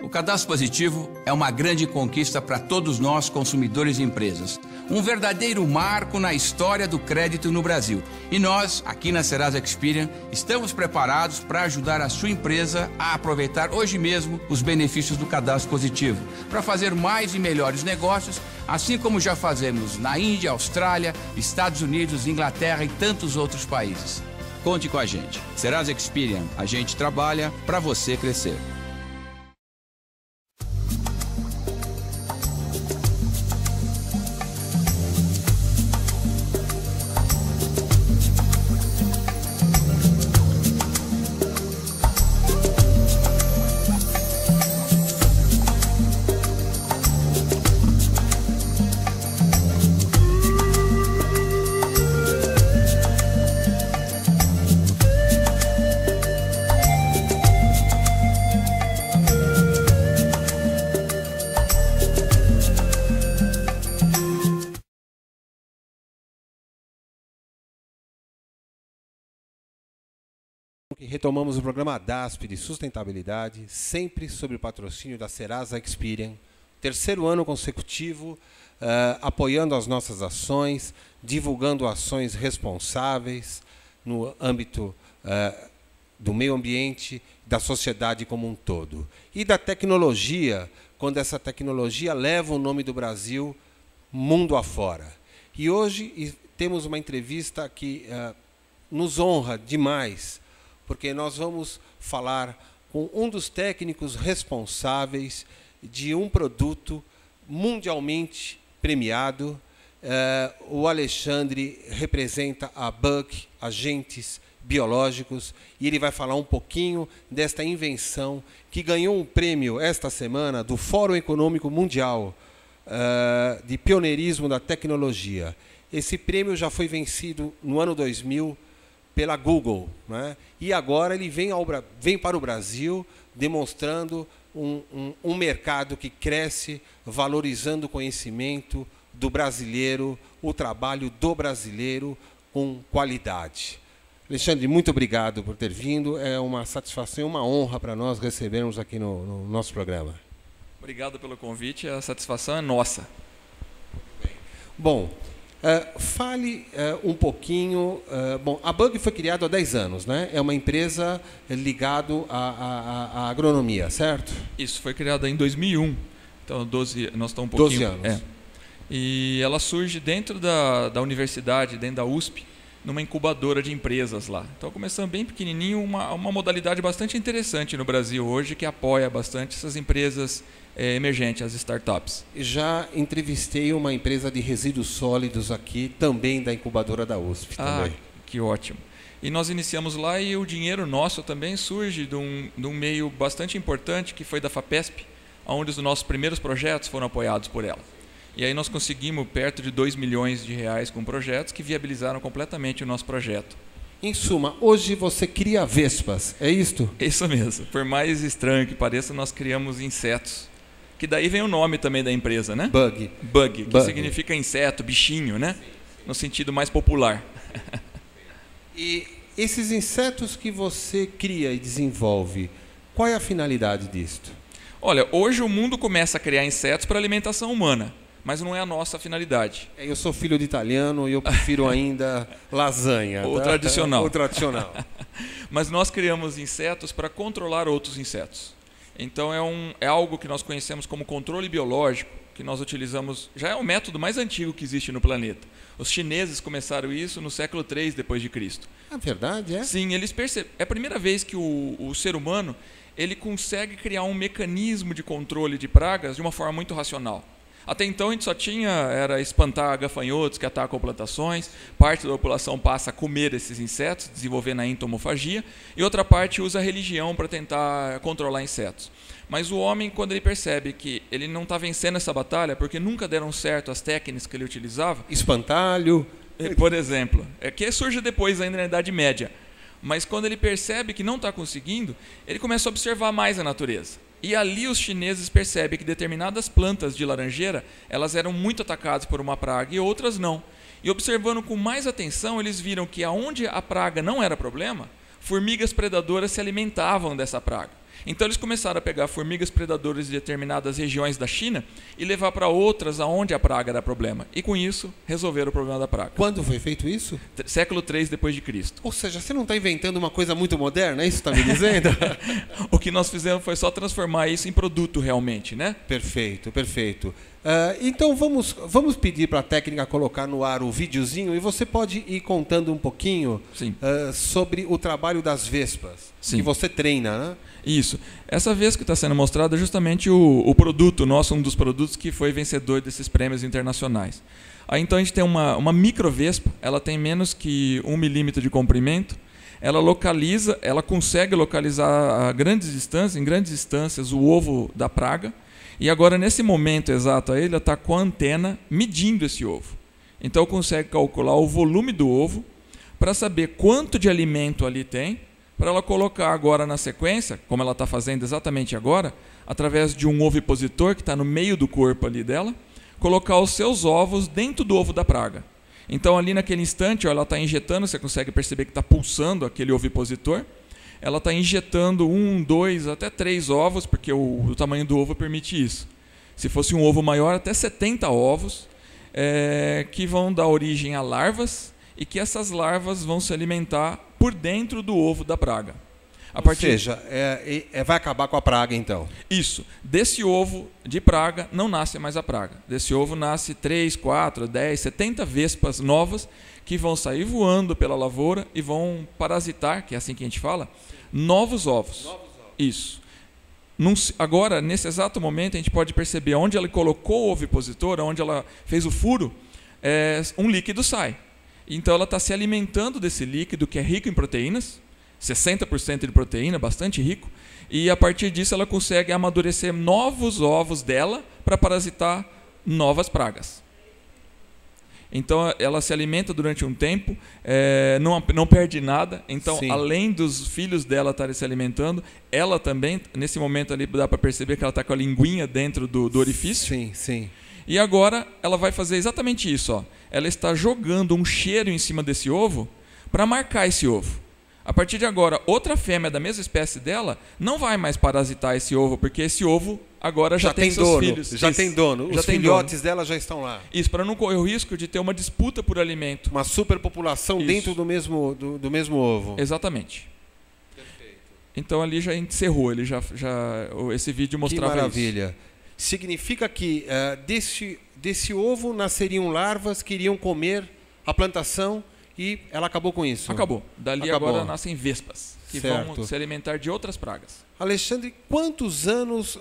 O cadastro positivo é uma grande conquista para todos nós, consumidores e empresas. Um verdadeiro marco na história do crédito no Brasil. E nós, aqui na Serasa Experian, estamos preparados para ajudar a sua empresa a aproveitar hoje mesmo os benefícios do cadastro positivo, para fazer mais e melhores negócios, assim como já fazemos na Índia, Austrália, Estados Unidos, Inglaterra e tantos outros países. Conte com a gente. Serasa Experian, a gente trabalha para você crescer. Retomamos o programa DASP de sustentabilidade, sempre sob o patrocínio da Serasa Experian. Terceiro ano consecutivo, apoiando as nossas ações, divulgando ações responsáveis no âmbito do meio ambiente, da sociedade como um todo. E da tecnologia, quando essa tecnologia leva o nome do Brasil mundo afora. E hoje temos uma entrevista que nos honra demais, porque nós vamos falar com um dos técnicos responsáveis de um produto mundialmente premiado. O Alexandre representa a Bug, Agentes Biológicos, e ele vai falar um pouquinho desta invenção que ganhou um prêmio esta semana do Fórum Econômico Mundial de Pioneirismo da Tecnologia. Esse prêmio já foi vencido no ano 2000 pela Google, né? E agora ele vem para o Brasil demonstrando um mercado que cresce, valorizando o conhecimento do brasileiro, o trabalho do brasileiro com qualidade. Alexandre, muito obrigado por ter vindo. É uma satisfação e uma honra para nós recebermos aqui no nosso programa. Obrigado pelo convite, a satisfação é nossa. Bom, fale um pouquinho. Bom, a Bug foi criada há 10 anos, né? É uma empresa ligada à agronomia, certo? Isso, foi criada em 2001. Então, nós estamos um pouquinho... 12 anos. E ela surge dentro da universidade, dentro da USP, numa incubadora de empresas lá. Então, começando bem pequenininho, uma modalidade bastante interessante no Brasil hoje, que apoia bastante essas empresas emergentes, as startups. Já entrevistei uma empresa de resíduos sólidos aqui, também da incubadora da USP. Também. Que ótimo. E nós iniciamos lá e o dinheiro nosso também surge de um meio bastante importante, que foi da FAPESP, onde os nossos primeiros projetos foram apoiados por ela. E aí nós conseguimos perto de 2 milhões de reais com projetos que viabilizaram completamente o nosso projeto. Em suma, hoje você cria vespas, é isto? Isso mesmo. Por mais estranho que pareça, nós criamos insetos. Que daí vem o nome também da empresa, né? Bug. Bug, que significa inseto, bichinho, né? No sentido mais popular. E esses insetos que você cria e desenvolve, qual é a finalidade disto? Olha, hoje o mundo começa a criar insetos para alimentação humana, mas não é a nossa finalidade. Eu sou filho de italiano e eu prefiro ainda lasanha. O tradicional. O tradicional. Mas nós criamos insetos para controlar outros insetos. Então é algo que nós conhecemos como controle biológico, que nós utilizamos, já é o método mais antigo que existe no planeta. Os chineses começaram isso no século III depois de Cristo. É verdade, é? Sim, eles percebem. É a primeira vez que o ser humano ele consegue criar um mecanismo de controle de pragas de uma forma muito racional. Até então a gente só era espantar gafanhotos que atacam plantações, parte da população passa a comer esses insetos, desenvolvendo a entomofagia, e outra parte usa a religião para tentar controlar insetos. Mas o homem, quando ele percebe que ele não está vencendo essa batalha, porque nunca deram certo as técnicas que ele utilizava... Espantalho... Por exemplo, que surge depois ainda na Idade Média. Mas quando ele percebe que não está conseguindo, ele começa a observar mais a natureza. E ali os chineses percebem que determinadas plantas de laranjeira, elas eram muito atacadas por uma praga e outras não. E observando com mais atenção, eles viram que aonde a praga não era problema, formigas predadoras se alimentavam dessa praga. Então eles começaram a pegar formigas predadoras de determinadas regiões da China e levar para outras aonde a praga era problema. E com isso, resolveram o problema da praga. Quando foi feito isso? Século III depois de Cristo. Ou seja, você não está inventando uma coisa muito moderna, é isso que está me dizendo? O que nós fizemos foi só transformar isso em produto realmente, né? Perfeito, perfeito. Então vamos pedir para a técnica colocar no ar o videozinho e você pode ir contando um pouquinho sobre o trabalho das vespas, que você treina, né? Isso. Essa vespa que está sendo mostrada é justamente o produto nosso, um dos produtos que foi vencedor desses prêmios internacionais. Aí então a gente tem uma microvespa, ela tem menos que 1 milímetro de comprimento, ela consegue localizar em grandes distâncias o ovo da praga. E agora, nesse momento exato, ela está com a antena medindo esse ovo. Então, consegue calcular o volume do ovo para saber quanto de alimento ali tem, para ela colocar agora na sequência, como ela está fazendo exatamente agora, através de um ovipositor que está no meio do corpo ali dela, colocar os seus ovos dentro do ovo da praga. Então, ali naquele instante, ela está injetando, você consegue perceber que está pulsando aquele ovipositor. Ela está injetando 1, 2, até 3 ovos, porque o tamanho do ovo permite isso. Se fosse um ovo maior, até 70 ovos, que vão dar origem a larvas, e que essas larvas vão se alimentar por dentro do ovo da praga. Ou seja, vai acabar com a praga, então. Isso. Desse ovo de praga não nasce mais a praga. Desse ovo nasce 3, 4, 10, 70 vespas novas que vão sair voando pela lavoura e vão parasitar, que é assim que a gente fala, novos ovos. Isso. Agora, nesse exato momento, a gente pode perceber onde ela colocou o ovipositor, onde ela fez o furo, um líquido sai. Então ela está se alimentando desse líquido que é rico em proteínas, 60% de proteína, bastante rico, e a partir disso ela consegue amadurecer novos ovos dela para parasitar novas pragas. Então ela se alimenta durante um tempo, não perde nada. Então, além dos filhos dela estarem se alimentando, ela também, nesse momento ali, dá para perceber que ela está com a linguinha dentro do orifício. Sim, sim. E agora ela vai fazer exatamente isso. Ó. Ela está jogando um cheiro em cima desse ovo para marcar esse ovo. A partir de agora, outra fêmea da mesma espécie dela não vai mais parasitar esse ovo, porque esse ovo agora já tem seus filhos. Já tem dono. Os filhotes dela já estão lá. Isso, para não correr o risco de ter uma disputa por alimento. Uma superpopulação dentro do mesmo ovo. Exatamente. Perfeito. Então ali já encerrou, esse vídeo mostrava isso. Que maravilha. Significa que desse ovo nasceriam larvas que iriam comer a plantação e ela acabou com isso. Acabou. Dali agora nascem vespas, que vão se alimentar de outras pragas. Alexandre, quantos anos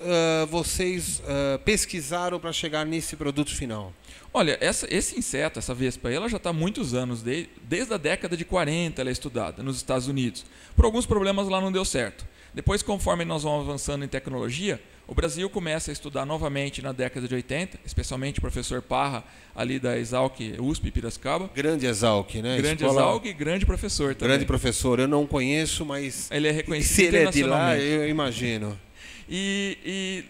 vocês pesquisaram para chegar nesse produto final? Olha, esse inseto, essa vespa, ela já está há muitos anos, desde a década de 40 ela é estudada nos Estados Unidos. Por alguns problemas lá não deu certo. Depois, conforme nós vamos avançando em tecnologia, o Brasil começa a estudar novamente na década de 80, especialmente o professor Parra, ali da Exalc, USP, Piracicaba. Grande Exalc, né? Grande Exalc e grande professor também. Grande professor, eu não conheço, mas ele é reconhecido se ele é de internacionalmente. lá, eu imagino. E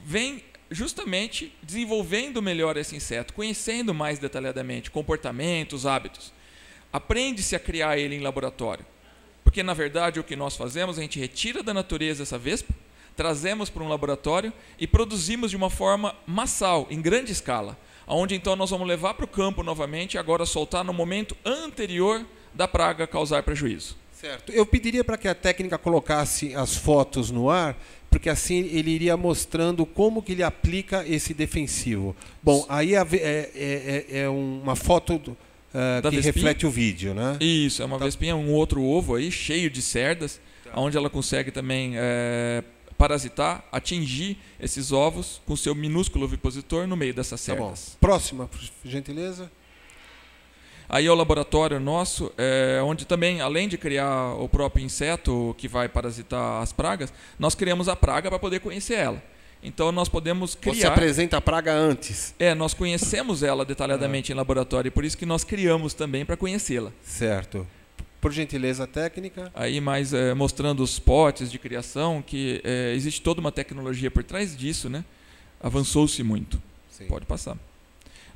vem justamente desenvolvendo melhor esse inseto, conhecendo mais detalhadamente comportamentos, hábitos. Aprende-se a criar ele em laboratório. Porque, na verdade, o que nós fazemos, a gente retira da natureza essa vespa, trazemos para um laboratório e produzimos de uma forma massal, em grande escala, onde então nós vamos levar para o campo novamente e agora soltar no momento anterior da praga causar prejuízo. Certo. Eu pediria para que a técnica colocasse as fotos no ar, porque assim ele iria mostrando como que ele aplica esse defensivo. Bom, aí é uma foto que vespinha reflete o vídeo, né? Isso, é uma vespinha, um outro ovo aí, cheio de cerdas, onde ela consegue também parasitar, atingir esses ovos com seu minúsculo ovipositor no meio dessas cerdas. Bom. Próxima, por gentileza. Aí é o laboratório nosso, onde também, além de criar o próprio inseto que vai parasitar as pragas, nós criamos a praga para poder conhecer ela. Então nós podemos criar... Você apresenta a praga antes. Nós conhecemos ela detalhadamente em laboratório, e por isso que nós criamos também para conhecê-la. Certo. Por gentileza técnica. Aí mais mostrando os potes de criação, que existe toda uma tecnologia por trás disso, né? Avançou-se muito. Sim. Pode passar.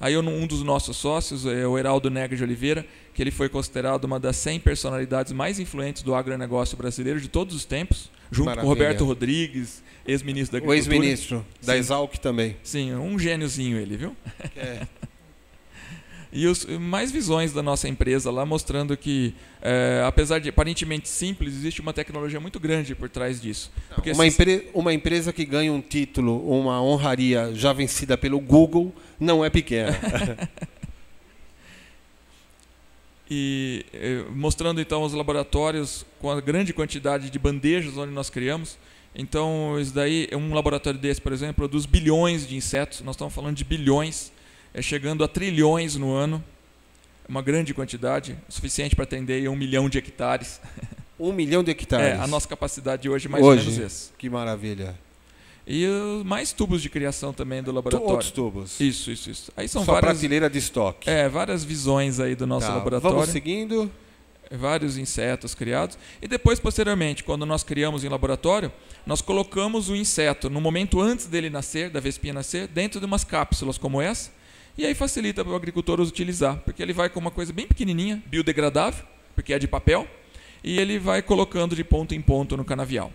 Aí um dos nossos sócios é o Heraldo Negra de Oliveira, que ele foi considerado uma das 100 personalidades mais influentes do agronegócio brasileiro de todos os tempos, junto Maravilha. com o Roberto Rodrigues, ex-ministro da Agricultura. O ex-ministro da Exalc também. Sim, um gêniozinho ele, viu? É. E mais visões da nossa empresa lá, mostrando que, apesar de aparentemente simples, existe uma tecnologia muito grande por trás disso. Porque Uma empresa que ganha um título, uma honraria já vencida pelo Google, não é pequena. E mostrando então os laboratórios com a grande quantidade de bandejas onde nós criamos. Então, isso daí, um laboratório desse, por exemplo, produz bilhões de insetos, nós estamos falando de bilhões, chegando a trilhões no ano, uma grande quantidade, suficiente para atender 1 milhão de hectares. 1 milhão de hectares. A nossa capacidade hoje é mais ou menos essa. Que maravilha. E mais tubos de criação também do laboratório. Outros tubos. Isso. Aí são Só várias prateleira de estoque. Várias visões aí do nosso laboratório. Vamos seguindo. Vários insetos criados. E depois, posteriormente, quando nós criamos em laboratório, nós colocamos o inseto, no momento antes dele nascer, da vespinha nascer, dentro de umas cápsulas como essa, e aí facilita para o agricultor utilizar, porque ele vai com uma coisa bem pequenininha, biodegradável, porque é de papel, e ele vai colocando de ponto em ponto no canavial.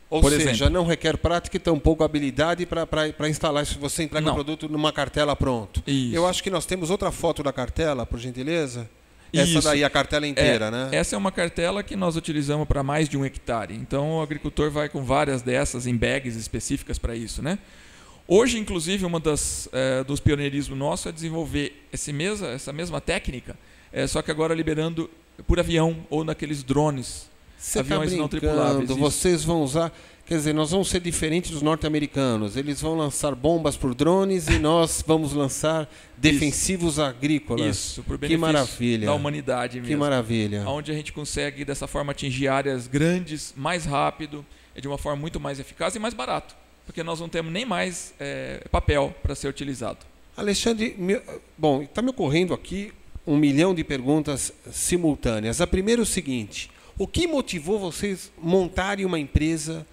Ou seja, não requer prática e tampouco habilidade para instalar, se você entrega o produto numa cartela pronto. Isso. Eu acho que nós temos outra foto da cartela, por gentileza. Isso. Essa daí, a cartela inteira, né? Essa é uma cartela que nós utilizamos para mais de 1 hectare. Então, o agricultor vai com várias dessas em bags específicas para isso, né? Hoje, inclusive, uma dos pioneirismos nossos é desenvolver essa mesma técnica, só que agora liberando por avião ou naqueles drones. Você aviões não tripuláveis. Vocês vão usar... Quer dizer, nós vamos ser diferentes dos norte-americanos. Eles vão lançar bombas por drones e nós vamos lançar defensivos agrícolas. Isso, por benefício da humanidade mesmo. Que maravilha. Onde a gente consegue, dessa forma, atingir áreas grandes, mais rápido, de uma forma muito mais eficaz e mais barato. Porque nós não temos nem mais papel para ser utilizado. Alexandre, está me ocorrendo aqui 1 milhão de perguntas simultâneas. A primeira é o seguinte: o que motivou vocês montarem uma empresa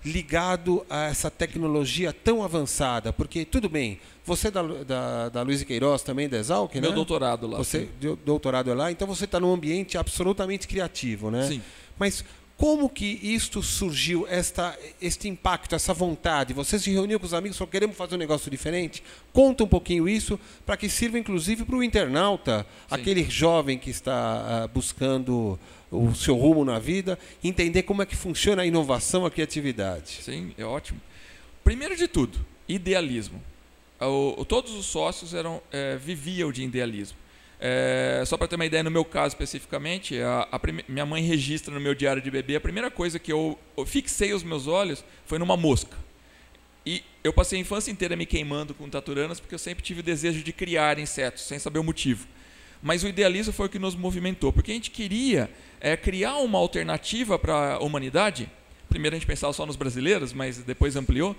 ligado a essa tecnologia tão avançada? Porque, tudo bem, você é da Luiz Queiroz também, da Exalc, né? Meu doutorado lá. Você deu doutorado lá, então você está num ambiente absolutamente criativo, né? Sim. Mas como que isto surgiu, este impacto, essa vontade? Você se reuniu com os amigos, falou, queremos fazer um negócio diferente? Conta um pouquinho isso, para que sirva inclusive para o internauta, aquele jovem que está buscando o seu rumo na vida, entender como é que funciona a inovação, a criatividade. Sim, é ótimo. Primeiro de tudo, idealismo. Todos os sócios viviam de idealismo. Só para ter uma ideia, no meu caso especificamente, minha mãe registra no meu diário de bebê, a primeira coisa que eu fixei os meus olhos foi numa mosca. E eu passei a infância inteira me queimando com taturanas, porque eu sempre tive o desejo de criar insetos, sem saber o motivo. Mas o idealismo foi o que nos movimentou, porque a gente queria criar uma alternativa para a humanidade. Primeiro a gente pensava só nos brasileiros, mas depois ampliou,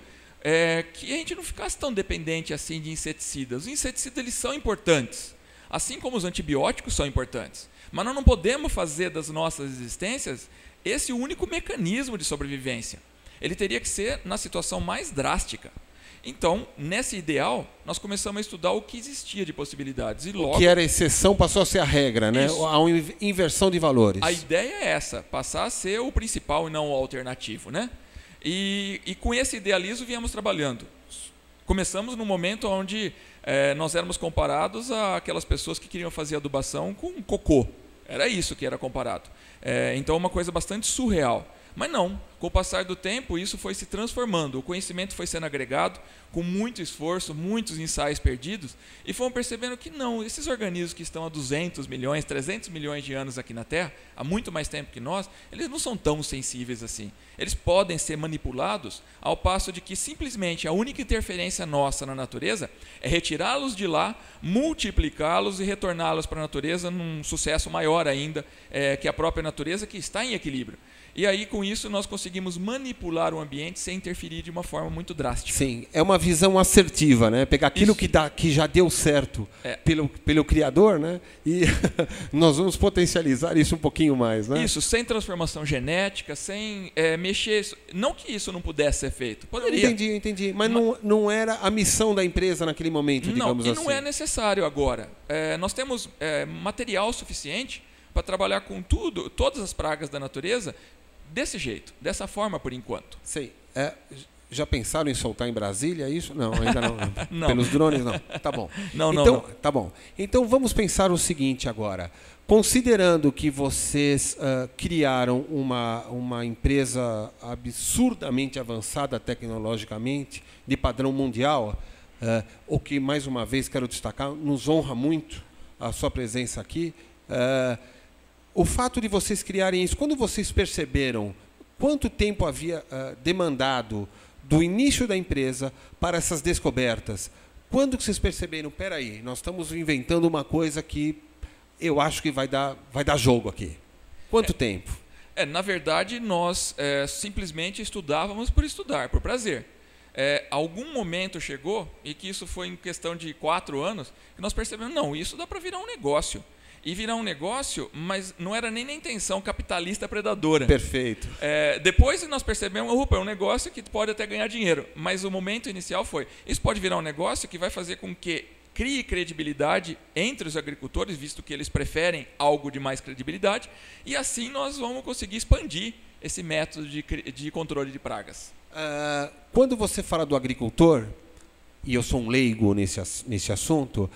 que a gente não ficasse tão dependente assim de inseticidas. Os inseticidas eles são importantes, assim como os antibióticos são importantes. Mas nós não podemos fazer das nossas existências esse único mecanismo de sobrevivência. Ele teria que ser na situação mais drástica. Então, nesse ideal, nós começamos a estudar o que existia de possibilidades. E logo, o que era exceção passou a ser a regra, né? Isso. A inversão de valores. A ideia é essa, passar a ser o principal e não o alternativo, né? E com esse idealismo viemos trabalhando. Começamos no momento onde nós éramos comparados àquelas pessoas que queriam fazer adubação com cocô. Era isso que era comparado. Então, uma coisa bastante surreal. Mas não, com o passar do tempo, isso foi se transformando, o conhecimento foi sendo agregado, com muito esforço, muitos ensaios perdidos, e fomos percebendo que não, esses organismos que estão há 200 milhões, 300 milhões de anos aqui na Terra, há muito mais tempo que nós, eles não são tão sensíveis assim. Eles podem ser manipulados, ao passo de que simplesmente a única interferência nossa na natureza é retirá-los de lá, multiplicá-los e retorná-los para a natureza num sucesso maior ainda, que a própria natureza que está em equilíbrio. E aí, com isso, nós conseguimos manipular o ambiente sem interferir de uma forma muito drástica. Sim, é uma visão assertiva, né? Pegar aquilo que já deu certo pelo Criador, né? E nós vamos potencializar isso um pouquinho mais, né? Isso, sem transformação genética, sem mexer. Não que isso não pudesse ser feito. Poderia. Entendi. Mas não era a missão da empresa naquele momento, digamos assim. Não é necessário agora. Nós temos material suficiente para trabalhar com todas as pragas da natureza, desse jeito, dessa forma por enquanto. Sei. Já pensaram em soltar em Brasília isso? Não, ainda não. Não. Pelos drones, não. Tá bom. Não, então, não. Tá bom. Então, vamos pensar o seguinte agora. Considerando que vocês criaram uma empresa absurdamente avançada tecnologicamente, de padrão mundial, o que, mais uma vez, quero destacar, nos honra muito a sua presença aqui, o fato de vocês criarem isso, quando vocês perceberam quanto tempo havia demandado do início da empresa para essas descobertas, quando que vocês perceberam, espera aí, nós estamos inventando uma coisa que eu acho que vai dar jogo aqui? Quanto tempo? Na verdade, nós simplesmente estudávamos por estudar, por prazer. Algum momento chegou, e que isso foi em questão de 4 anos, que nós percebemos, não, isso dá para virar um negócio. E virar um negócio, mas não era nem na intenção capitalista predadora. Perfeito. Depois nós percebemos, opa, é um negócio que pode até ganhar dinheiro. Mas o momento inicial foi, isso pode virar um negócio que vai fazer com que crie credibilidade entre os agricultores, visto que eles preferem algo de mais credibilidade, e assim nós vamos conseguir expandir esse método de controle de pragas. Quando você fala do agricultor, e eu sou um leigo nesse assunto,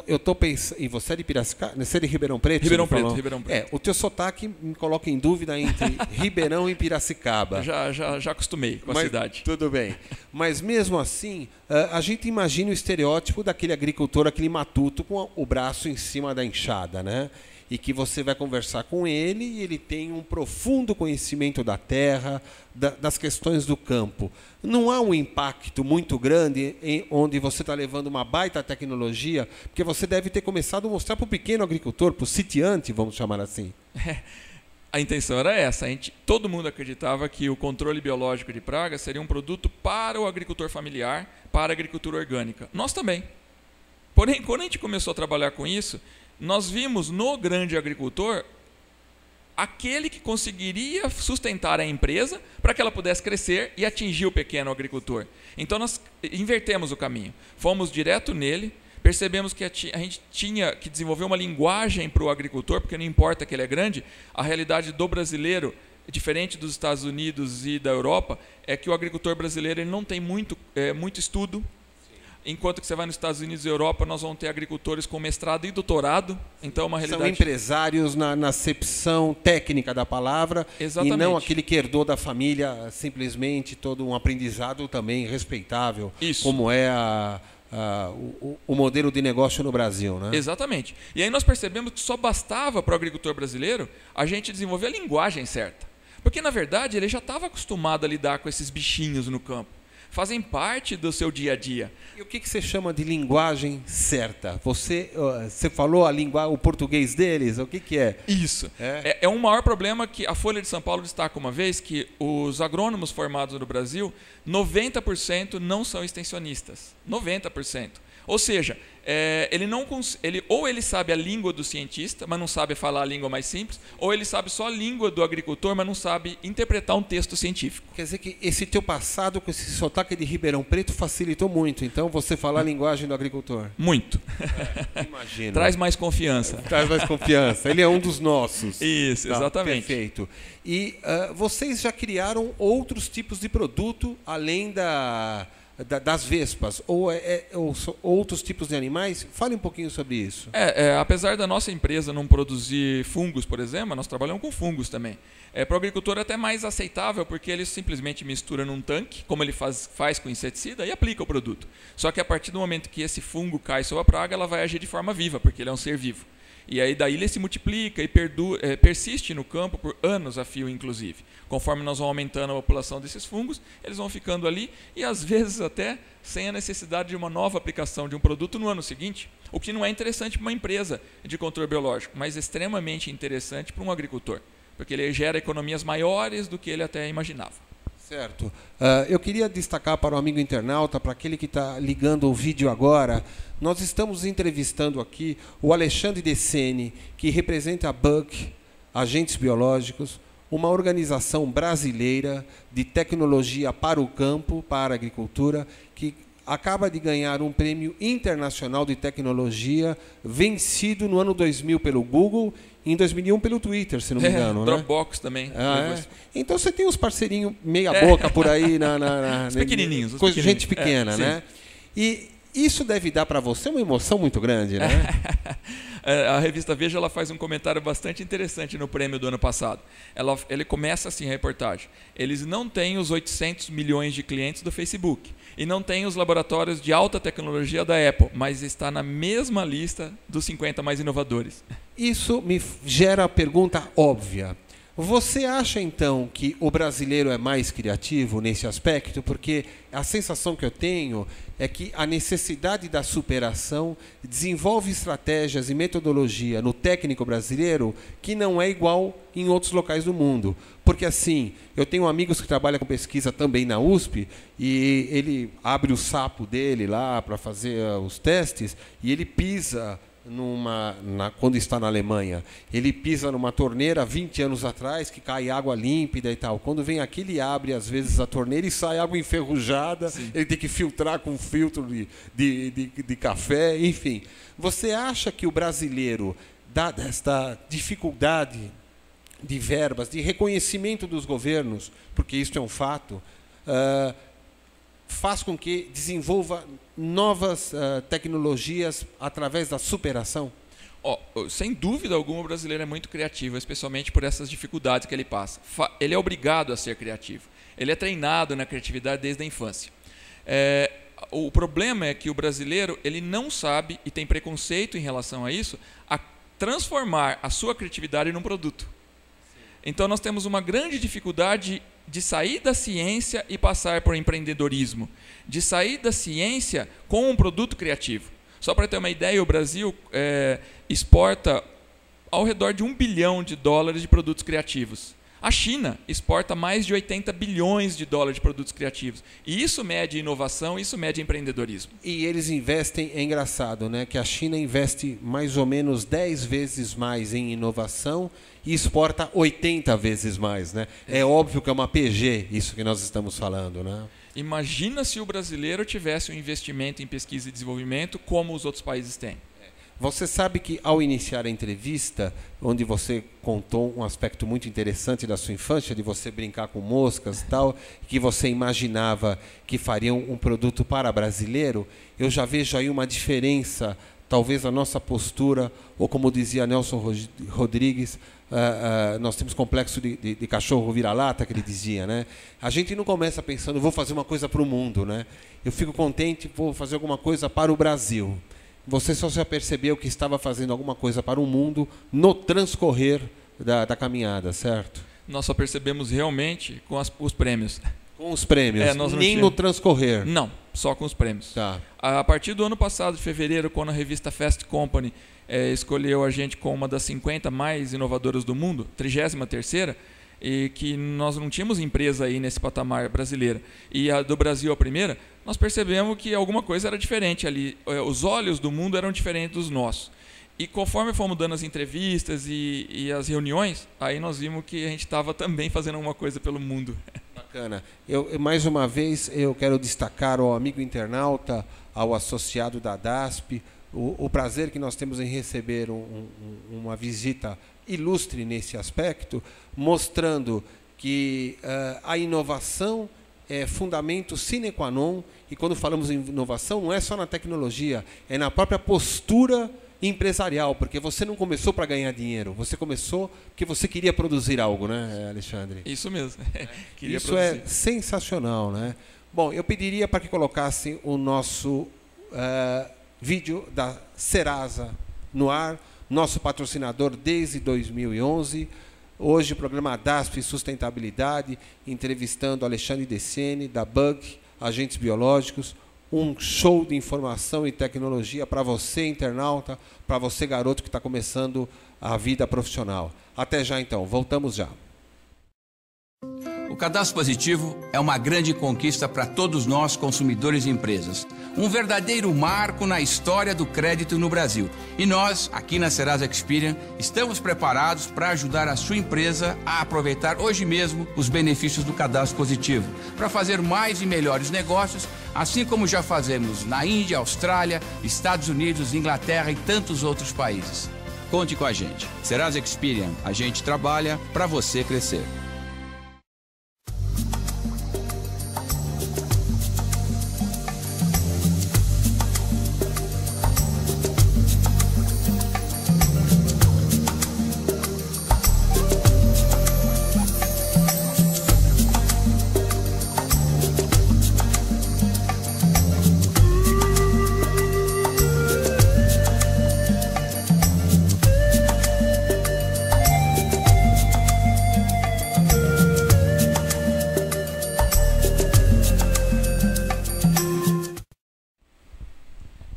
eu estou pensando, e você é de Piracicaba, você é de Ribeirão Preto? Ribeirão Preto. O teu sotaque me coloca em dúvida entre Ribeirão e Piracicaba. Já acostumei com a cidade. Tudo bem. Mas mesmo assim, a gente imagina o estereótipo daquele agricultor, aquele matuto com o braço em cima da enxada, né? E que você vai conversar com ele e ele tem um profundo conhecimento da terra, das questões do campo. Não há um impacto muito grande onde você está levando uma baita tecnologia, porque você deve ter começado a mostrar para o pequeno agricultor, para o sitiante, vamos chamar assim. A intenção era essa. Todo mundo acreditava que o controle biológico de pragas seria um produto para o agricultor familiar, para a agricultura orgânica. Nós também. Porém, quando a gente começou a trabalhar com isso, nós vimos no grande agricultor aquele que conseguiria sustentar a empresa para que ela pudesse crescer e atingir o pequeno agricultor. Então nós invertemos o caminho, fomos direto nele, percebemos que a gente tinha que desenvolver uma linguagem para o agricultor, porque não importa que ele é grande, a realidade do brasileiro, diferente dos Estados Unidos e da Europa, é que o agricultor brasileiro ele não tem muito estudo. Enquanto que você vai nos Estados Unidos e Europa, nós vamos ter agricultores com mestrado e doutorado. Então, uma realidade... São empresários na acepção técnica da palavra. Exatamente. E não aquele que herdou da família simplesmente todo um aprendizado também respeitável. Isso. Como é o modelo de negócio no Brasil, né? Exatamente. E aí nós percebemos que só bastava para o agricultor brasileiro a gente desenvolver a linguagem certa. Porque, na verdade, ele já estava acostumado a lidar com esses bichinhos no campo. Fazem parte do seu dia a dia. E o que você chama de linguagem certa? Você falou o português deles? O que é? Isso. É um maior problema que a Folha de São Paulo destaca uma vez, que os agrônomos formados no Brasil, 90% não são extensionistas. 90%. Ou seja, ou ele sabe a língua do cientista, mas não sabe falar a língua mais simples, ou ele sabe só a língua do agricultor, mas não sabe interpretar um texto científico. Quer dizer que esse teu passado com esse sotaque de Ribeirão Preto facilitou muito, então, você falar a linguagem do agricultor? Muito. Imagino. Traz mais confiança. Traz mais confiança. Ele é um dos nossos. Isso, exatamente. Perfeito. E vocês já criaram outros tipos de produto além das vespas, ou outros tipos de animais? Fale um pouquinho sobre isso. Apesar da nossa empresa não produzir fungos, por exemplo, nós trabalhamos com fungos também. Para o agricultor é até mais aceitável, porque ele simplesmente mistura num tanque, como ele faz com inseticida, e aplica o produto. Só que a partir do momento que esse fungo cai sobre a praga, ela vai agir de forma viva, porque ele é um ser vivo. E aí daí ele se multiplica e persiste no campo por anos a fio, inclusive. Conforme nós vamos aumentando a população desses fungos, eles vão ficando ali e às vezes até sem a necessidade de uma nova aplicação de um produto no ano seguinte, o que não é interessante para uma empresa de controle biológico, mas extremamente interessante para um agricultor, porque ele gera economias maiores do que ele até imaginava. Certo. Eu queria destacar para o amigo internauta, para aquele que está ligando o vídeo agora, nós estamos entrevistando aqui o Alexandre Deceni, que representa a BUC, Agentes Biológicos, uma organização brasileira de tecnologia para o campo, para a agricultura, que acaba de ganhar um prêmio internacional de tecnologia, vencido no ano 2000 pelo Google em 2001 pelo Twitter, se não me engano. Dropbox também. Então você tem uns parceirinhos meia boca por aí. Os pequenininhos. Gente pequena, né? E isso deve dar para você uma emoção muito grande, né? A revista Veja ela faz um comentário bastante interessante no prêmio do ano passado. Ele começa assim a reportagem. Eles não têm os 800 milhões de clientes do Facebook e não têm os laboratórios de alta tecnologia da Apple, mas está na mesma lista dos 50 mais inovadores. Isso me gera a pergunta óbvia. Você acha, então, que o brasileiro é mais criativo nesse aspecto? Porque a sensação que eu tenho é que a necessidade da superação desenvolve estratégias e metodologia no técnico brasileiro que não é igual em outros locais do mundo. Porque, assim, eu tenho amigos que trabalham com pesquisa também na USP e ele abre o sapo dele lá para fazer os testes e ele pisa... quando está na Alemanha, ele pisa numa torneira 20 anos atrás que cai água límpida e tal. Quando vem aqui, ele abre às vezes a torneira e sai água enferrujada. Sim. Ele tem que filtrar com filtro de café, enfim. Você acha que o brasileiro, dada esta dificuldade de verbas, de reconhecimento dos governos, porque isso é um fato, faz com que desenvolva novas tecnologias através da superação? Sem dúvida alguma, o brasileiro é muito criativo, especialmente por essas dificuldades que ele passa. Ele é obrigado a ser criativo. Ele é treinado na criatividade desde a infância. O problema é que o brasileiro ele não sabe, e tem preconceito em relação a isso, a transformar a sua criatividade num produto. Então nós temos uma grande dificuldade de sair da ciência e passar por empreendedorismo, de sair da ciência com um produto criativo. Só para ter uma ideia, o Brasil exporta ao redor de $1 bilhão de produtos criativos. A China exporta mais de 80 bilhões de dólares de produtos criativos. E isso mede inovação, isso mede empreendedorismo. E eles investem, é engraçado, né? Que a China investe mais ou menos 10 vezes mais em inovação e exporta 80 vezes mais, né? É óbvio que é uma PG isso que nós estamos falando, né? Imagina se o brasileiro tivesse um investimento em pesquisa e desenvolvimento como os outros países têm. Você sabe que, ao iniciar a entrevista, onde você contou um aspecto muito interessante da sua infância, de você brincar com moscas e tal, que você imaginava que fariam um produto para brasileiro, eu já vejo aí uma diferença, talvez a nossa postura, ou como dizia Nelson Rodrigues, nós temos complexo de cachorro vira-lata, que ele dizia, né? A gente não começa pensando, vou fazer uma coisa para o mundo, né? Eu fico contente, vou fazer alguma coisa para o Brasil. Você só já percebeu que estava fazendo alguma coisa para o mundo no transcorrer da caminhada, certo? Nós só percebemos realmente com os prêmios. Com os prêmios, nem no transcorrer? Não, só com os prêmios. Tá. A partir do ano passado, de fevereiro, quando a revista Fast Company escolheu a gente como uma das 50 mais inovadoras do mundo, 33ª, e que nós não tínhamos empresa aí nesse patamar brasileira, e a do Brasil a primeira, nós percebemos que alguma coisa era diferente ali. Os olhos do mundo eram diferentes dos nossos. E conforme fomos dando as entrevistas e as reuniões, aí nós vimos que a gente estava também fazendo alguma coisa pelo mundo. Bacana. Mais uma vez, eu quero destacar ao amigo internauta, ao associado da DASP, o prazer que nós temos em receber uma visita ilustre nesse aspecto, mostrando que a inovação é fundamento sine qua non, e quando falamos em inovação não é só na tecnologia, é na própria postura empresarial, porque você não começou para ganhar dinheiro, você começou porque você queria produzir algo, né, Alexandre? Isso mesmo. Isso produzir. É sensacional, né? Bom, eu pediria para que colocassem o nosso vídeo da Serasa no ar, nosso patrocinador desde 2011. Hoje o programa DASP Sustentabilidade, entrevistando Alexandre Decene, da Bug, Agentes Biológicos. Um show de informação e tecnologia para você, internauta, para você, garoto, que está começando a vida profissional. Até já, então. Voltamos já. O Cadastro Positivo é uma grande conquista para todos nós, consumidores e empresas. Um verdadeiro marco na história do crédito no Brasil. E nós, aqui na Serasa Experian, estamos preparados para ajudar a sua empresa a aproveitar hoje mesmo os benefícios do Cadastro Positivo, para fazer mais e melhores negócios, assim como já fazemos na Índia, Austrália, Estados Unidos, Inglaterra e tantos outros países. Conte com a gente. Serasa Experian, a gente trabalha para você crescer.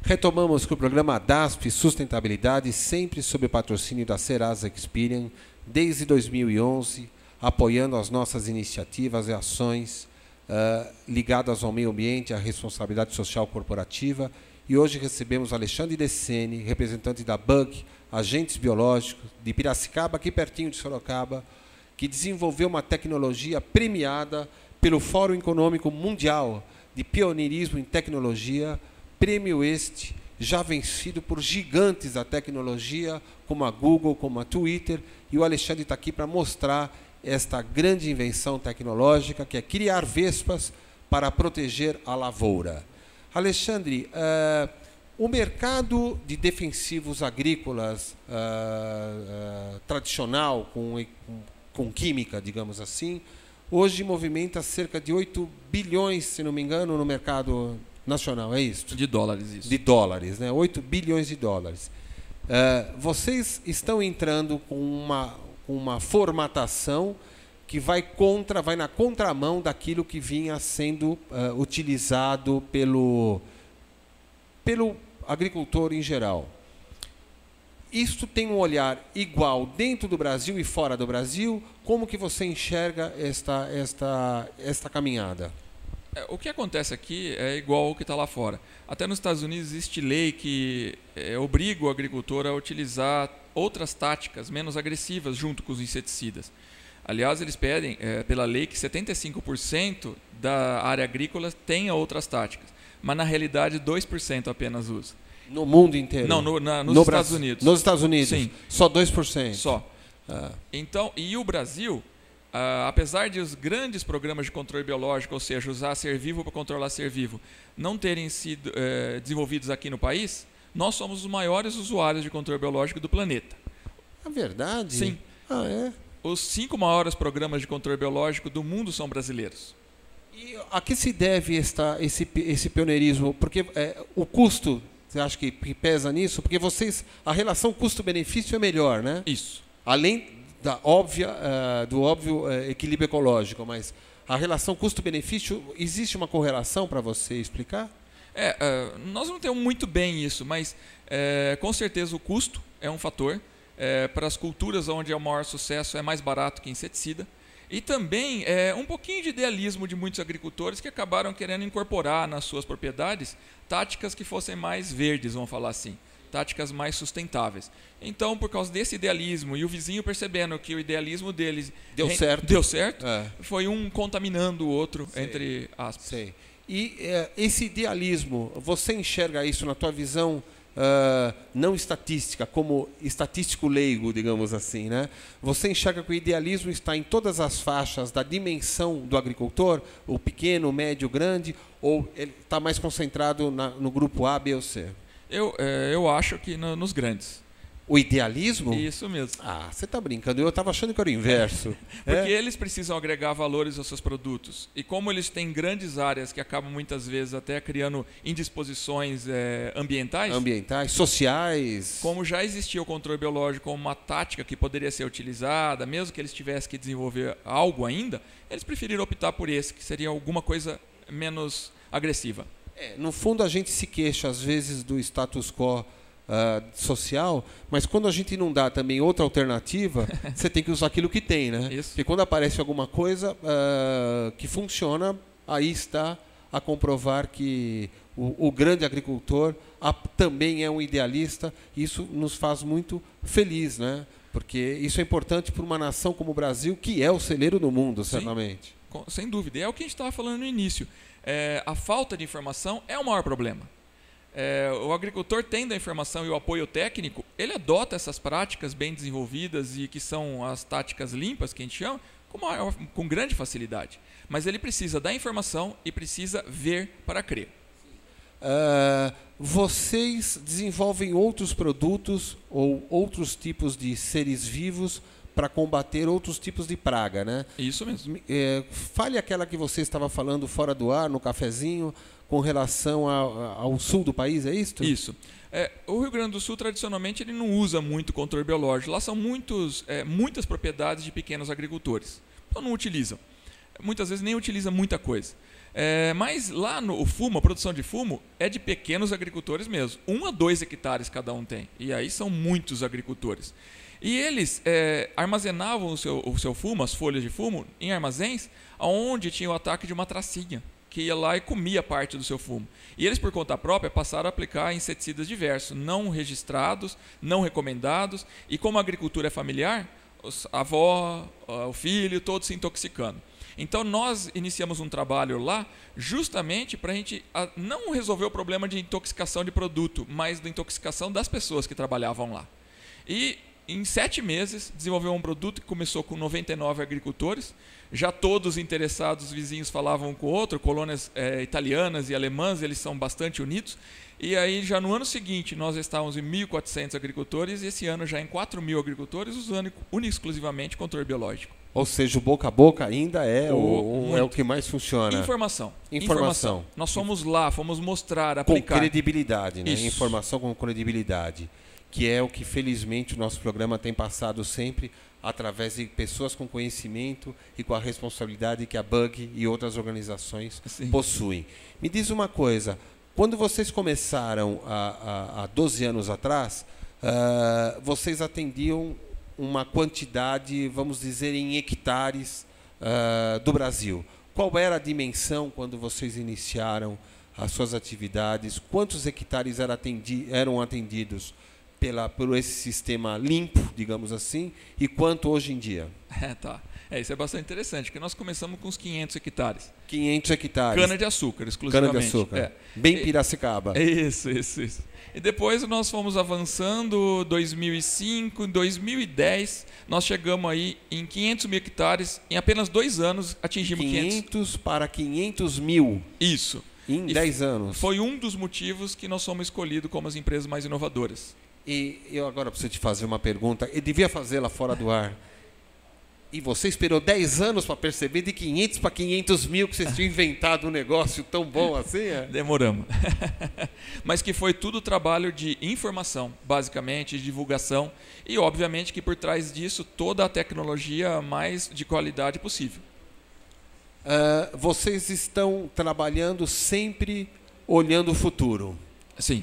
Retomamos com o programa DASP Sustentabilidade, sempre sob o patrocínio da Serasa Experian, desde 2011, apoiando as nossas iniciativas e ações ligadas ao meio ambiente, à responsabilidade social corporativa. E hoje recebemos Alexandre Decene, representante da Bug, Agentes Biológicos, de Piracicaba, aqui pertinho de Sorocaba, que desenvolveu uma tecnologia premiada pelo Fórum Econômico Mundial de Pioneirismo em Tecnologia, prêmio este já vencido por gigantes da tecnologia, como a Google, como a Twitter, e o Alexandre está aqui para mostrar esta grande invenção tecnológica, que é criar vespas para proteger a lavoura. Alexandre, o mercado de defensivos agrícolas tradicional, com química, digamos assim, hoje movimenta cerca de 8 bilhões, se não me engano, no mercado nacional, é isso? De dólares, isso. De dólares, né? 8 bilhões de dólares. Vocês estão entrando com uma formatação que vai na contramão daquilo que vinha sendo utilizado pelo agricultor em geral. Isto tem um olhar igual dentro do Brasil e fora do Brasil? Como que você enxerga esta caminhada? O que acontece aqui é igual ao que está lá fora. Até nos Estados Unidos existe lei que obriga o agricultor a utilizar outras táticas menos agressivas junto com os inseticidas. Aliás, eles pedem, pela lei, que 75% da área agrícola tenha outras táticas, mas na realidade 2% apenas usa. No mundo inteiro? Não, nos Estados Unidos. Nos Estados Unidos? Sim. Só 2%? Só. Então, e o Brasil, apesar de os grandes programas de controle biológico, ou seja, usar ser vivo para controlar ser vivo, não terem sido desenvolvidos aqui no país, nós somos os maiores usuários de controle biológico do planeta. É verdade? Sim. É? Os 5 maiores programas de controle biológico do mundo são brasileiros. E a que se deve esse pioneirismo? Porque o custo, você acha que pesa nisso? Porque a relação custo-benefício é melhor, né? Isso. Além do óbvio equilíbrio ecológico, mas a relação custo-benefício, existe uma correlação para você explicar? Nós não temos muito bem isso, mas com certeza o custo é um fator. Para as culturas onde é o maior sucesso é mais barato que inseticida. E também um pouquinho de idealismo de muitos agricultores que acabaram querendo incorporar nas suas propriedades táticas que fossem mais verdes, vamos falar assim. Táticas mais sustentáveis. Então, por causa desse idealismo e o vizinho percebendo que o idealismo deles deu certo, foi um contaminando o outro, entre aspas. Sei. E esse idealismo, você enxerga isso na tua visão não estatística, como estatístico leigo, digamos assim, né? Você enxerga que o idealismo está em todas as faixas da dimensão do agricultor, o pequeno, o médio, o grande, ou ele está mais concentrado no grupo A, B ou C? Eu acho que nos grandes. O idealismo? Isso mesmo. Você está brincando. Eu estava achando que era o inverso. Porque eles precisam agregar valores aos seus produtos. E como eles têm grandes áreas que acabam muitas vezes até criando indisposições ambientais, sociais. Como já existia o controle biológico como uma tática que poderia ser utilizada, mesmo que eles tivessem que desenvolver algo ainda, eles preferiram optar por esse, que seria alguma coisa menos agressiva. No fundo, a gente se queixa, às vezes, do status quo social, mas quando a gente não dá também outra alternativa, você tem que usar aquilo que tem, né? Isso. Porque quando aparece alguma coisa que funciona, aí está a comprovar que o grande agricultor também é um idealista, e isso nos faz muito feliz, né? Porque isso é importante para uma nação como o Brasil, que é o celeiro do mundo, certamente. Sim, sem dúvida. É o que a gente estava falando no início. A falta de informação é o maior problema. O agricultor, tendo a informação e o apoio técnico, ele adota essas práticas bem desenvolvidas e que são as táticas limpas, que a gente chama, com grande facilidade. Mas ele precisa da informação e precisa ver para crer. Vocês desenvolvem outros produtos ou outros tipos de seres vivos para combater outros tipos de praga, né? Isso mesmo. Fale aquela que você estava falando fora do ar, no cafezinho, com relação ao sul do país, é isso? Isso. O Rio Grande do Sul, tradicionalmente, ele não usa muito controle biológico. Lá são muitas propriedades de pequenos agricultores. Então não utilizam. Muitas vezes nem utiliza muita coisa. Mas lá o fumo, a produção de fumo, é de pequenos agricultores mesmo. 1 a 2 hectares cada um tem. E aí são muitos agricultores. E eles armazenavam o seu fumo, as folhas de fumo, em armazéns onde tinha o ataque de uma tracinha, que ia lá e comia parte do seu fumo. E eles, por conta própria, passaram a aplicar inseticidas diversos, não registrados, não recomendados. E como a agricultura é familiar, a avó, o filho, todos se intoxicando. Então nós iniciamos um trabalho lá justamente para a gente não resolver o problema de intoxicação de produto, mas da intoxicação das pessoas que trabalhavam lá. E em 7 meses desenvolveu um produto que começou com 99 agricultores, já todos interessados, vizinhos falavam um com o outro, colônias italianas e alemãs, eles são bastante unidos. E aí já no ano seguinte nós estávamos em 1.400 agricultores e esse ano já em 4.000 agricultores usando exclusivamente controle biológico. Ou seja, o boca a boca ainda é o que mais funciona. Informação. Nós fomos lá, fomos mostrar, aplicar. Com credibilidade, né? Isso. Informação com credibilidade, que é o que felizmente o nosso programa tem passado sempre através de pessoas com conhecimento e com a responsabilidade que a Bug e outras organizações possuem. Me diz uma coisa, quando vocês começaram há 12 anos atrás, vocês atendiam uma quantidade, vamos dizer, em hectares do Brasil. Qual era a dimensão quando vocês iniciaram as suas atividades? Quantos hectares eram atendidos por esse sistema limpo, digamos assim, e quanto hoje em dia? Isso é bastante interessante, porque nós começamos com uns 500 hectares. 500 hectares. Cana-de-açúcar, exclusivamente. Cana-de-açúcar. Bem Piracicaba. Isso. E depois nós fomos avançando, 2005, em 2010, nós chegamos aí em 500 mil hectares, em apenas 2 anos atingimos 500 para 500 mil. Isso. Em 10 anos. Foi um dos motivos que nós fomos escolhidos como as empresas mais inovadoras. E eu agora preciso te fazer uma pergunta, eu devia fazê-la fora do ar. E você esperou 10 anos para perceber de 500 para 500 mil que vocês tinham inventado um negócio tão bom assim? Demoramos. Mas que foi tudo trabalho de informação, basicamente, de divulgação. E, obviamente, que por trás disso, toda a tecnologia mais de qualidade possível. Vocês estão trabalhando sempre olhando o futuro. Sim.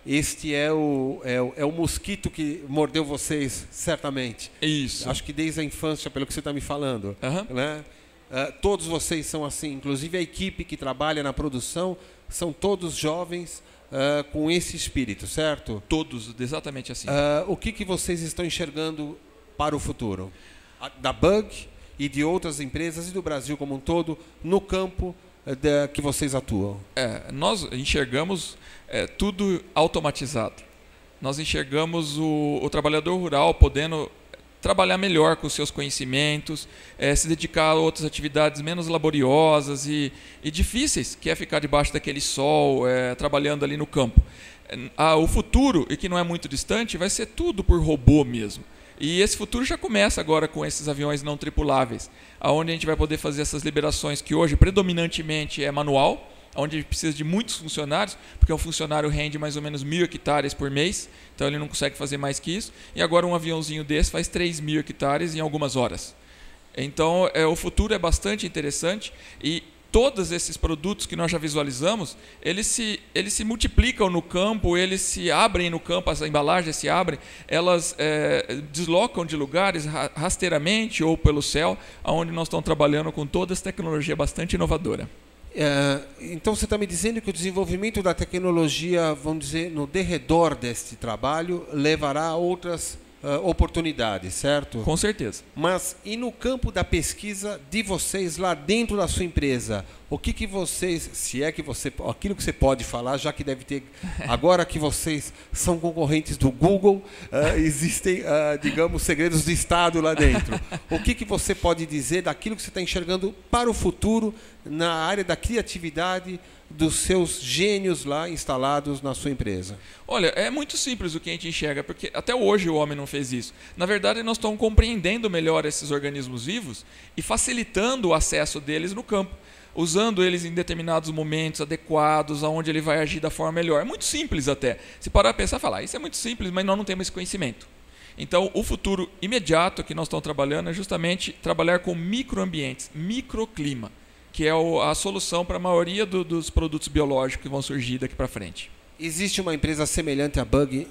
Este é o mosquito que mordeu vocês, certamente. Isso. Acho que desde a infância, pelo que você está me falando. Uhum. Todos vocês são assim, inclusive a equipe que trabalha na produção, são todos jovens com esse espírito, certo? Todos, exatamente assim. O que vocês estão enxergando para o futuro? Da Bug e de outras empresas e do Brasil como um todo, no campo que vocês atuam? Nós enxergamos tudo automatizado. Nós enxergamos o trabalhador rural podendo trabalhar melhor com os seus conhecimentos, se dedicar a outras atividades menos laboriosas e difíceis, que é ficar debaixo daquele sol, trabalhando ali no campo. O futuro, e que não é muito distante, vai ser tudo por robô mesmo. E esse futuro já começa agora com esses aviões não tripuláveis, onde a gente vai poder fazer essas liberações que hoje predominantemente é manual, onde precisa de muitos funcionários, porque um funcionário rende mais ou menos 1.000 hectares por mês, então ele não consegue fazer mais que isso, e agora um aviãozinho desse faz 3.000 hectares em algumas horas. Então o futuro é bastante interessante e todos esses produtos que nós já visualizamos, eles se multiplicam no campo, eles se abrem no campo, as embalagens se abrem, elas deslocam de lugares rasteiramente ou pelo céu, onde nós estamos trabalhando com toda essa tecnologia bastante inovadora. Então você está me dizendo que o desenvolvimento da tecnologia, vamos dizer, no derredor deste trabalho, levará a outras oportunidades, certo? Com certeza. Mas e no campo da pesquisa de vocês lá dentro da sua empresa, O que vocês, se é que você, aquilo que você pode falar, já que deve ter, agora que vocês são concorrentes do Google, existem, digamos, segredos de Estado lá dentro. O que você pode dizer daquilo que você está enxergando para o futuro na área da criatividade dos seus gênios lá instalados na sua empresa? Olha, é muito simples o que a gente enxerga, porque até hoje o homem não fez isso. Na verdade, nós estamos compreendendo melhor esses organismos vivos e facilitando o acesso deles no campo, usando eles em determinados momentos adequados, onde ele vai agir da forma melhor. É muito simples até. Se parar a pensar, falar, isso é muito simples, mas nós não temos esse conhecimento. Então, o futuro imediato que nós estamos trabalhando é justamente trabalhar com microambientes, microclima, que é a solução para a maioria dos produtos biológicos que vão surgir daqui para frente. Existe uma empresa semelhante à Bug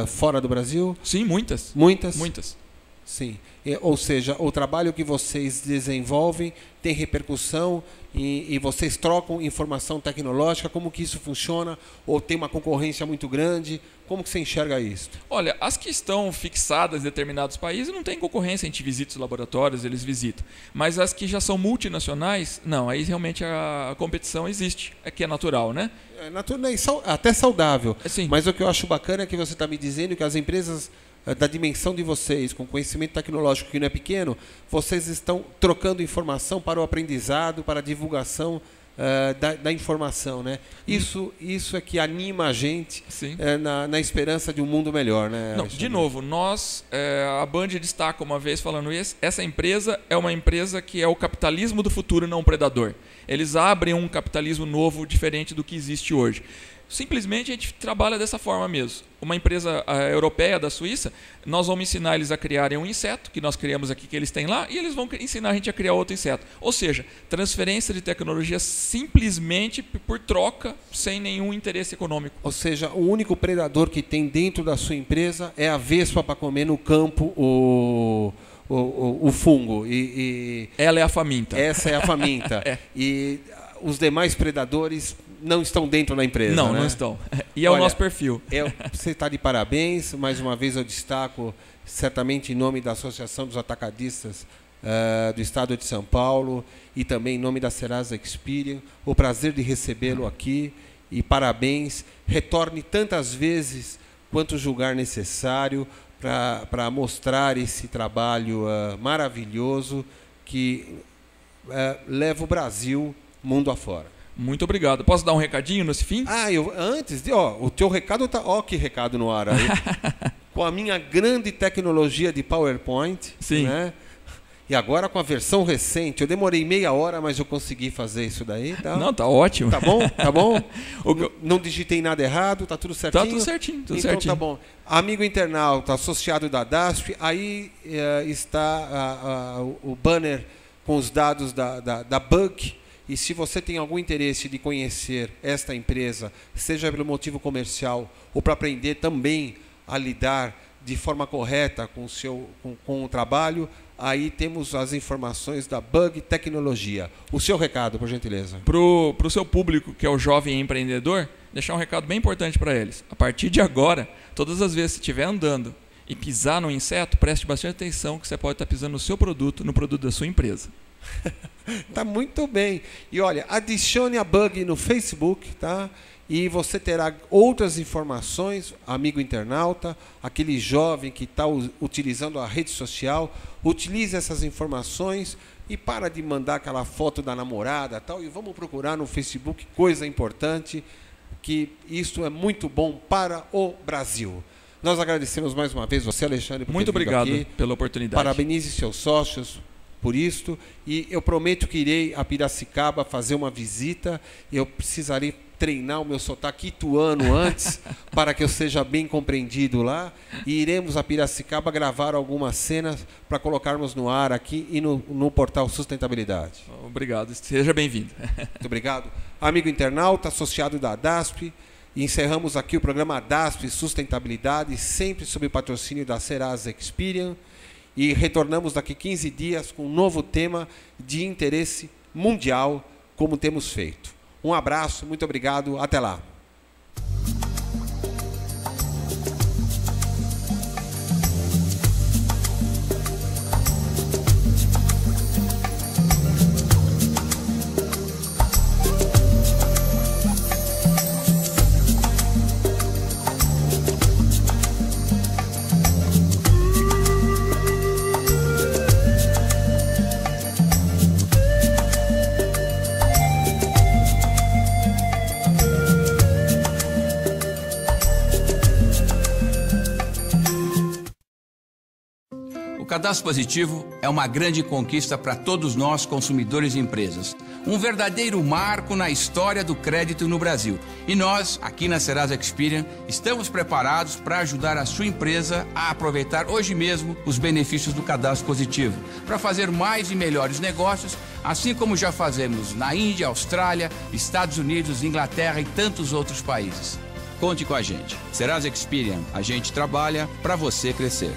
fora do Brasil? Sim, muitas. Muitas? Muitas. Sim. Ou seja, o trabalho que vocês desenvolvem tem repercussão e vocês trocam informação tecnológica, como que isso funciona? Ou tem uma concorrência muito grande? Como que você enxerga isso? Olha, as que estão fixadas em determinados países não tem concorrência, a gente visita os laboratórios, eles visitam. Mas as que já são multinacionais, não, aí realmente a competição existe, é que é natural, né? É natural, até saudável. Sim. Mas o que eu acho bacana é que você está me dizendo que as empresas da dimensão de vocês, com conhecimento tecnológico que não é pequeno, vocês estão trocando informação para o aprendizado, para a divulgação da informação, né? Isso é que anima a gente na esperança de um mundo melhor, né? Não, de novo, nós, a Band destaca uma vez falando isso, essa empresa é uma empresa que é o capitalismo do futuro, não predador. Eles abrem um capitalismo novo, diferente do que existe hoje. Simplesmente a gente trabalha dessa forma mesmo. Uma empresa europeia da Suíça, nós vamos ensinar eles a criarem um inseto, que nós criamos aqui, que eles têm lá, e eles vão ensinar a gente a criar outro inseto. Ou seja, transferência de tecnologia simplesmente por troca, sem nenhum interesse econômico. Ou seja, o único predador que tem dentro da sua empresa é a vespa para comer no campo o fungo. Ela é a faminta. Essa é a faminta. E os demais predadores não estão dentro da empresa. Não, né? não estão. E é o nosso perfil. Você está de parabéns. Mais uma vez eu destaco, certamente em nome da Associação dos Atacadistas do Estado de São Paulo e também em nome da Serasa Experian, o prazer de recebê-lo aqui. E parabéns. Retorne tantas vezes quanto julgar necessário para mostrar esse trabalho maravilhoso que leva o Brasil mundo afora. Muito obrigado. Posso dar um recadinho nesse fim? Antes de... o teu recado está... que recado no ar aí. Com a minha grande tecnologia de PowerPoint. Sim. Né? E agora com a versão recente. Eu demorei meia hora, mas eu consegui fazer isso daí. Tá? Não, tá ótimo. Tá bom? Tá bom? Não digitei nada errado, tá tudo certinho? Tá tudo certinho, tudo então, certinho. Tá bom. Amigo internauta, associado da DASP, aí está o banner com os dados da Bug. E se você tem algum interesse de conhecer esta empresa, seja pelo motivo comercial ou para aprender também a lidar de forma correta com o trabalho, aí temos as informações da Bug Tecnologia. O seu recado, por gentileza. Para o seu público, que é o jovem empreendedor, deixar um recado bem importante para eles. A partir de agora, todas as vezes que estiver andando e pisar no inseto, preste bastante atenção que você pode estar pisando no seu produto, no produto da sua empresa. Tá muito bem. E olha, adicione a Bug no Facebook, tá? E você terá outras informações, amigo internauta, aquele jovem que está utilizando a rede social, utilize essas informações e para de mandar aquela foto da namorada, tal, e vamos procurar no Facebook, coisa importante, que isso é muito bom para o Brasil. Nós agradecemos mais uma vez você, Alexandre, por muito ter vindo obrigado aqui. Pela oportunidade. Parabenize seus sócios por isto, e eu prometo que irei a Piracicaba fazer uma visita. Eu precisarei treinar o meu sotaque ituano antes para que eu seja bem compreendido lá, e iremos a Piracicaba gravar algumas cenas para colocarmos no ar aqui e no portal Sustentabilidade. Obrigado, seja bem-vindo. Muito obrigado. Amigo internauta, associado da DASP, encerramos aqui o programa DASP Sustentabilidade, sempre sob o patrocínio da Serasa Experian. E retornamos daqui 15 dias com um novo tema de interesse mundial, como temos feito. Um abraço, muito obrigado, até lá. Cadastro Positivo é uma grande conquista para todos nós, consumidores e empresas. Um verdadeiro marco na história do crédito no Brasil. E nós, aqui na Serasa Experian, estamos preparados para ajudar a sua empresa a aproveitar hoje mesmo os benefícios do Cadastro Positivo, para fazer mais e melhores negócios, assim como já fazemos na Índia, Austrália, Estados Unidos, Inglaterra e tantos outros países. Conte com a gente. Serasa Experian, a gente trabalha para você crescer.